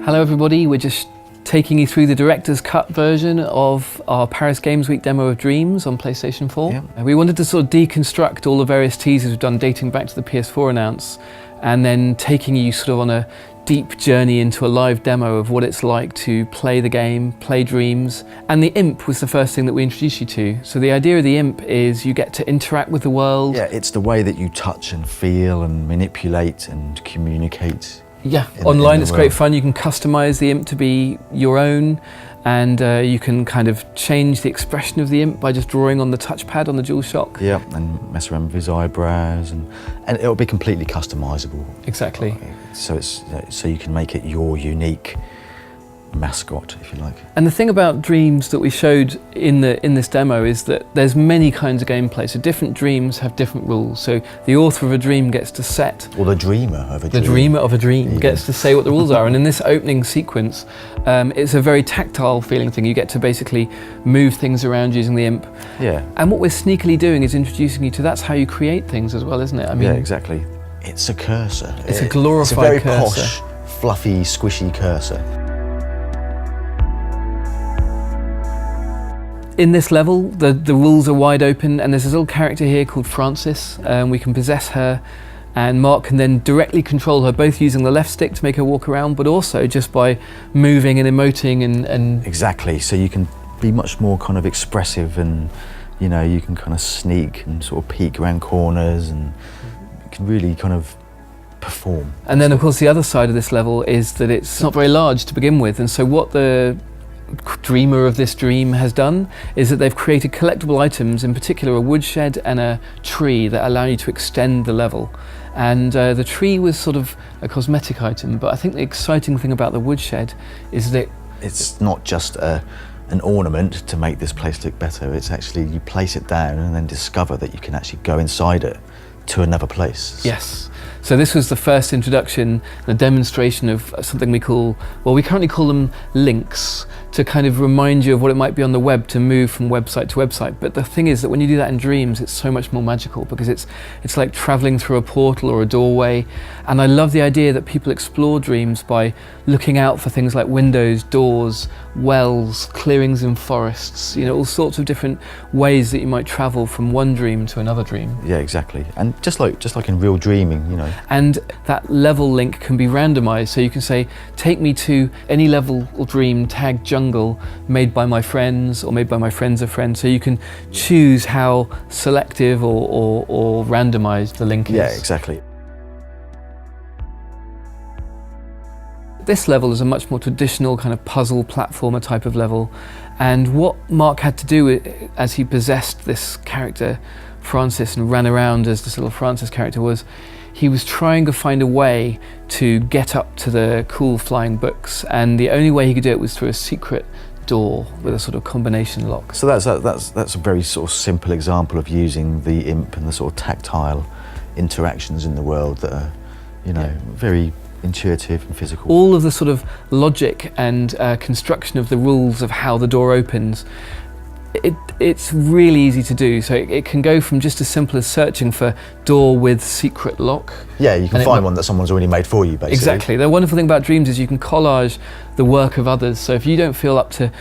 Hello everybody, we're just taking you through the director's cut version of our Paris Games Week demo of Dreams on PlayStation 4. Yeah. We wanted to sort of deconstruct all the various teasers we've done dating back to the PS4 announce, and then taking you sort of on a deep journey into a live demo of what it's like to play the game, play Dreams. And the imp was the first thing that we introduced you to. So the idea of the imp is you get to interact with the world. Yeah, it's the way that you touch and feel and manipulate and communicate. Yeah, online it's great fun. You can customize the imp to be your own, and you can kind of change the expression of the imp by just drawing on the touchpad on the DualShock. Yeah, and mess around with his eyebrows, and it'll be completely customizable. Exactly. So you can make it your unique mascot, if you like. And the thing about Dreams that we showed in this demo is that there's many kinds of gameplay. So different dreams have different rules. So the author of a dream gets to set, or the dreamer of a dream. The dreamer of a dream gets to say what the rules are. And in this opening sequence, it's a very tactile feeling thing. You get to basically move things around using the imp. Yeah. And what we're sneakily doing is introducing you to that's how you create things as well, isn't it? I mean, yeah, exactly. It's a cursor. It's a glorified cursor. It's a very posh, fluffy, squishy cursor. In this level, the rules are wide open, and there's this little character here called Frances. We can possess her, and Mark can then directly control her, both using the left stick to make her walk around, but also just by moving and emoting and... Exactly, so you can be much more kind of expressive, and you know, you can kind of sneak and sort of peek around corners, and you can really kind of perform. And then of course the other side of this level is that it's not very large to begin with, and so what the dreamer of this dream has done is that they've created collectible items, in particular a woodshed and a tree, that allow you to extend the level. And the tree was sort of a cosmetic item, but I think the exciting thing about the woodshed is that it's not just an ornament to make this place look better. It's actually, you place it down and then discover that you can actually go inside it to another place. Yes. So this was the first introduction, the demonstration of something we call, well, we currently call them links, to kind of remind you of what it might be on the web to move from website to website. But the thing is that when you do that in Dreams, it's so much more magical, because it's like traveling through a portal or a doorway. And I love the idea that people explore Dreams by looking out for things like windows, doors, wells, clearings in forests, you know, all sorts of different ways that you might travel from one dream to another dream. Yeah, exactly. And just like in real dreaming, you know. And that level link can be randomized, so you can say, take me to any level or dream, tag jungle, made by my friends or made by my friends of friends. So you can choose how selective or randomized the link is. Yeah, exactly. This level is a much more traditional kind of puzzle platformer type of level, and what Mark had to do as he possessed this character Frances and ran around as this little Frances character was, he was trying to find a way to get up to the cool flying books, and the only way he could do it was through a secret door with a sort of combination lock. So that's a very sort of simple example of using the imp and the sort of tactile interactions in the world that are, you know, very intuitive and physical. All of the sort of logic and construction of the rules of how the door opens, it's really easy to do. So it can go from just as simple as searching for door with secret lock. Yeah, you can find one that someone's already made for you, basically. Exactly. The wonderful thing about Dreams is you can collage the work of others. So if you don't feel up to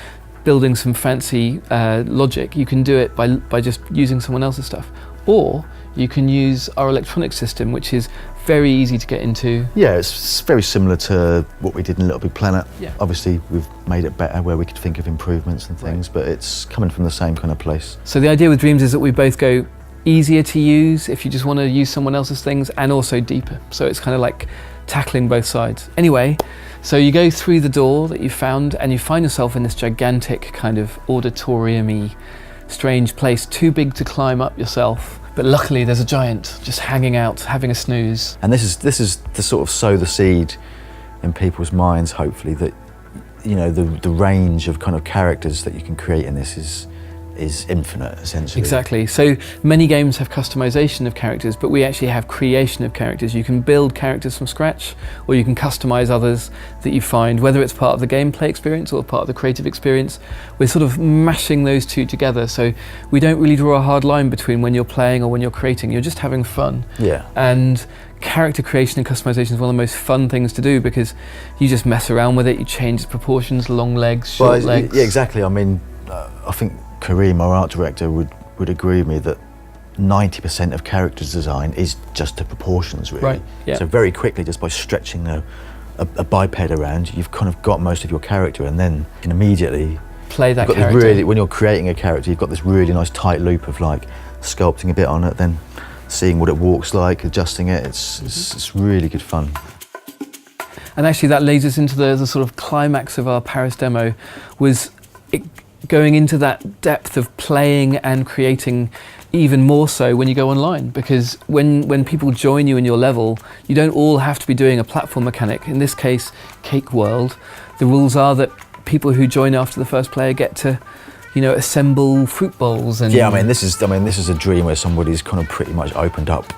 building some fancy logic, you can do it by just using someone else's stuff. Or you can use our electronic system, which is very easy to get into. Yeah, it's very similar to what we did in Little Big Planet. Yeah. Obviously, we've made it better where we could think of improvements and things, but it's coming from the same kind of place. So the idea with Dreams is that we both go easier to use if you just want to use someone else's things, and also deeper. So it's kind of like tackling both sides. Anyway, so you go through the door that you found, and you find yourself in this gigantic kind of auditorium-y, strange place, too big to climb up yourself. But luckily there's a giant just hanging out, having a snooze. And this is to sort of sow the seed in people's minds, hopefully, that, you know, the range of kind of characters that you can create in this is is infinite, essentially. Exactly. So many games have customization of characters, but we actually have creation of characters. You can build characters from scratch, or you can customize others that you find, whether it's part of the gameplay experience or part of the creative experience. We're sort of mashing those two together, so we don't really draw a hard line between when you're playing or when you're creating. You're just having fun. Yeah. And character creation and customization is one of the most fun things to do, because you just mess around with it, you change its proportions, long legs, short legs. Yeah, exactly. I mean, I think Kareem, our art director, would agree with me that 90% of character design is just the proportions, really. Right, yeah. So very quickly, just by stretching a biped around, you've kind of got most of your character, and then you can immediately play that character. When you're creating a character, you've got this really nice tight loop of like sculpting a bit on it, then seeing what it walks like, adjusting it. It's really good fun. And actually that leads us into the sort of climax of our Paris demo, was going into that depth of playing and creating even more so when you go online, because when people join you in your level, you don't all have to be doing a platform mechanic. In this case, Cake World, the rules are that people who join after the first player get to, you know, assemble fruit bowls. And yeah, I mean, this is a dream where somebody's kind of pretty much opened up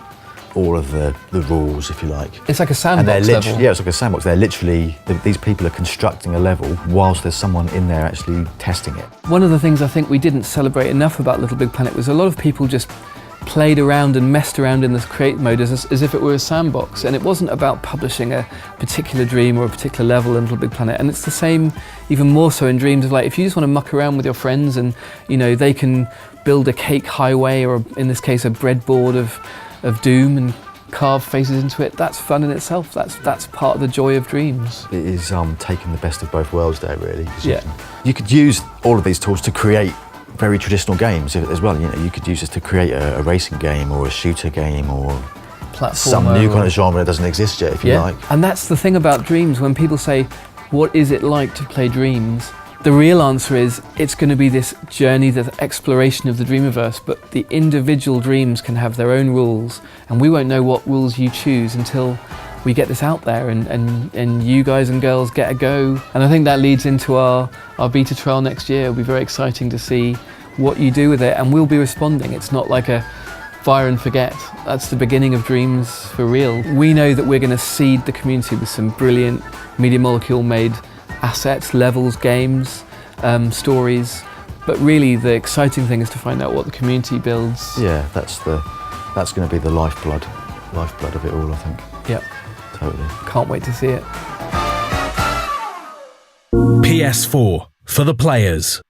all of the rules, if you like. It's like a sandbox level. Yeah, it's like a sandbox. They're literally, these people are constructing a level whilst there's someone in there actually testing it. One of the things I think we didn't celebrate enough about Little Big Planet was a lot of people just played around and messed around in this create mode as if it were a sandbox, and it wasn't about publishing a particular dream or a particular level in Little Big Planet. And it's the same, even more so in dreams, of like, if you just want to muck around with your friends and, you know, they can build a cake highway, or in this case a breadboard of doom and carve faces into it, that's fun in itself. That's part of the joy of dreams. It is taking the best of both worlds there, really. Yeah. You could use all of these tools to create very traditional games as well. You know, you could use this to create a racing game or a shooter game or some new kind of genre that doesn't exist yet, if you like. And that's the thing about dreams. When people say, what is it like to play dreams? The real answer is, it's going to be this journey, the exploration of the Dreamiverse, but the individual dreams can have their own rules, and we won't know what rules you choose until we get this out there and you guys and girls get a go. And I think that leads into our beta trial next year. It'll be very exciting to see what you do with it, and we'll be responding. It's not like a fire and forget. That's the beginning of dreams for real. We know that we're going to seed the community with some brilliant Media Molecule made assets, levels, games, stories, but really the exciting thing is to find out what the community builds. Yeah, that's going to be the lifeblood of it all, I think. Yep. Totally. Can't wait to see it. PS4 for the players.